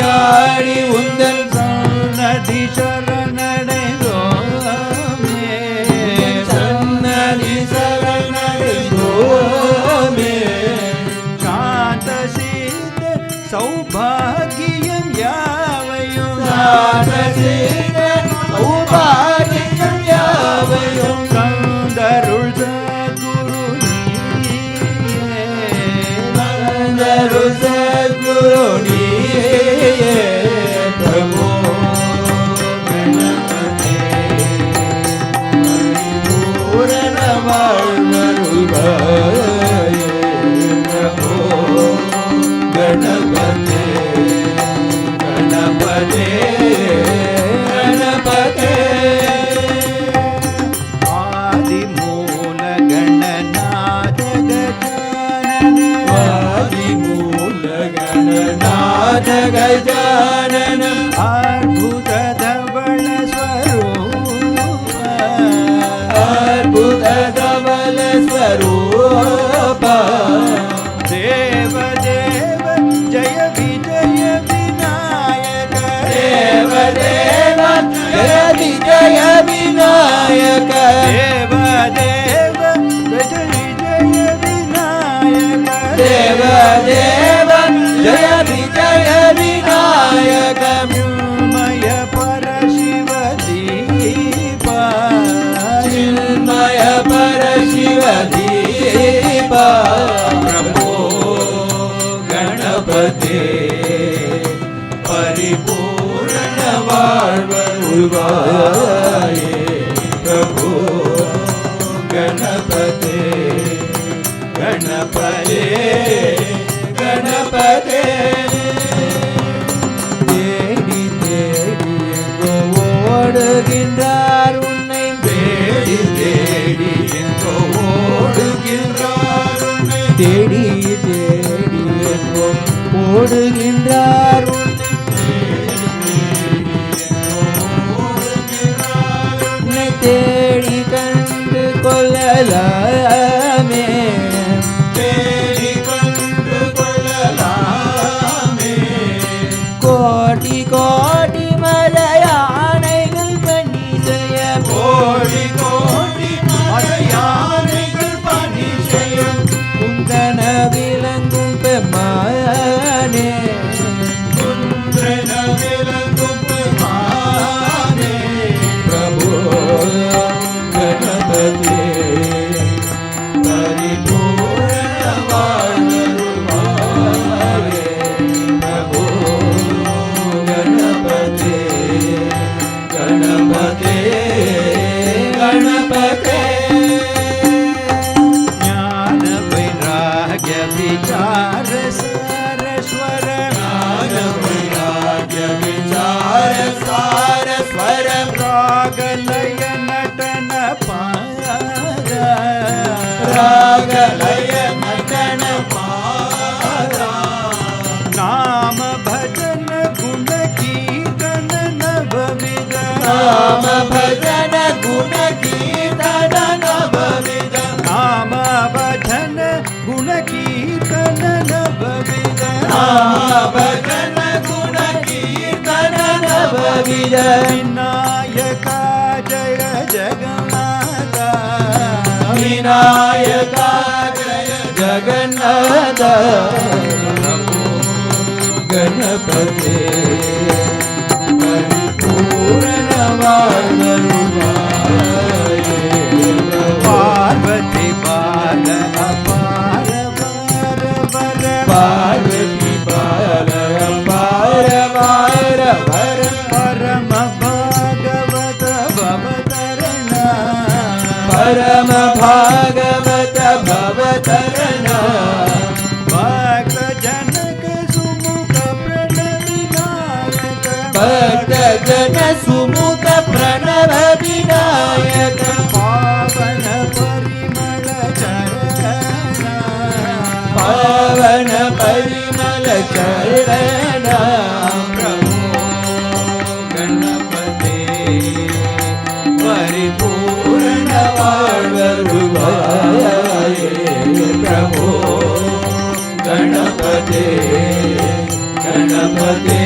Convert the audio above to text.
விளையாடி உந்தன் சன்னதி சரணடைந்தோமே சன்னதி சரணடைந்தோமே சாந்த சீத சௌபாகியம் யாவையும் சாந்த சீத சௌபாகியம் யாவையும் கந்தருள் சத்குரு நீயே கந்தருள் சத்குரு நீயே பிரபு கணபதே பரிபூரண வாழ்வருள்வாயே பிரபு கணபதே கணபதே கணபதே ஆதிமூல கணநாத கஜானன ஆதிமூல கணநாத கஜானன அற்புத தவள ஸ்வரூப அற்புத தவள ஸ்வரூப தேவ தேவ ஜய விஜய விநாயக தேவ தேவ ஜய விஜய விநாயக தேவ தேவ ஜய விஜய விநாயக தேவ தேவ ஜய விஜய விநாயக சின்மய பரசிவ தீப சின்மய பரசிவ தீப பிரபு கணபதே பரிபூரண வாழ்வருள்வாயே பிரபு கணபதே கணபதே கணபதே தேடி தேடி எங்கோ ஓடுகின்றார் உன்னை தேடி தேடி எங்கோ ஓடுகின்றார் உன்னை தேடி தேடி எங்கோ ஓடுகின்றார் உன்னை தேடி கண்டு கொள்ளலாமே தேடி கண்டு கொள்ளலாமே கோடி கோடி மலையானைகள் பணி செய்ய கோடி கோடி மலையானைகள் பணி செய்யும் குந்தன விளங்கும் பெம்மானே குந்தன விளங்கும் பெம்மானே பிரபு கணபதே பரிபூரண வாழ்வருள்வாயே பிரபு கணபதே கணபதே கணபதே ஞான வைராಗ್ಯ விசார சாரஸ்வர ஞான வைராಗ್ಯ விசார சாரஸ்வர ராகலய நடன பார ராகலய நடன பார நாಮ ಭಜನ ಗುಣ ಕೀರ್ತನ ನವವಿಧ ನಾಮ ಭಜನ ಗುಣ ಕೀರ್ತನ ನವವಿಧ ನಾಮ ಭಜನ ಗುಣ ಕೀರ್ತನ ನವವಿಧ ನಾಮ ಭಜನ ಗುಣ ಕೀರ್ತನ ನವವಿಧ ವಿನಾಯಕ ಜಯ ಜಗನ್ನಾಥ ವಿನಾಯಕ ಜಯ ಜಗನ್ನಾಥ ಗಣಪತಿ ಪರಿಪೂರ್ಣ வாழ்வருள்வாயே பார்வதி பால அபார வர வர பார்வதி பால அபார வர வர பரம பாகவத பவதரண பரம பாகவத பவதரண பக்த ஜனக சுமுக பிரணவிநாயக பக்த ஜன சுமுக பிரணவ விநாயக பாவன பரிமள சரண பாவன பரிமள சரண பிரபு கணபதே பரிபூரண வாழ்வருள்வாயே பிரபு கணபதே கணபதே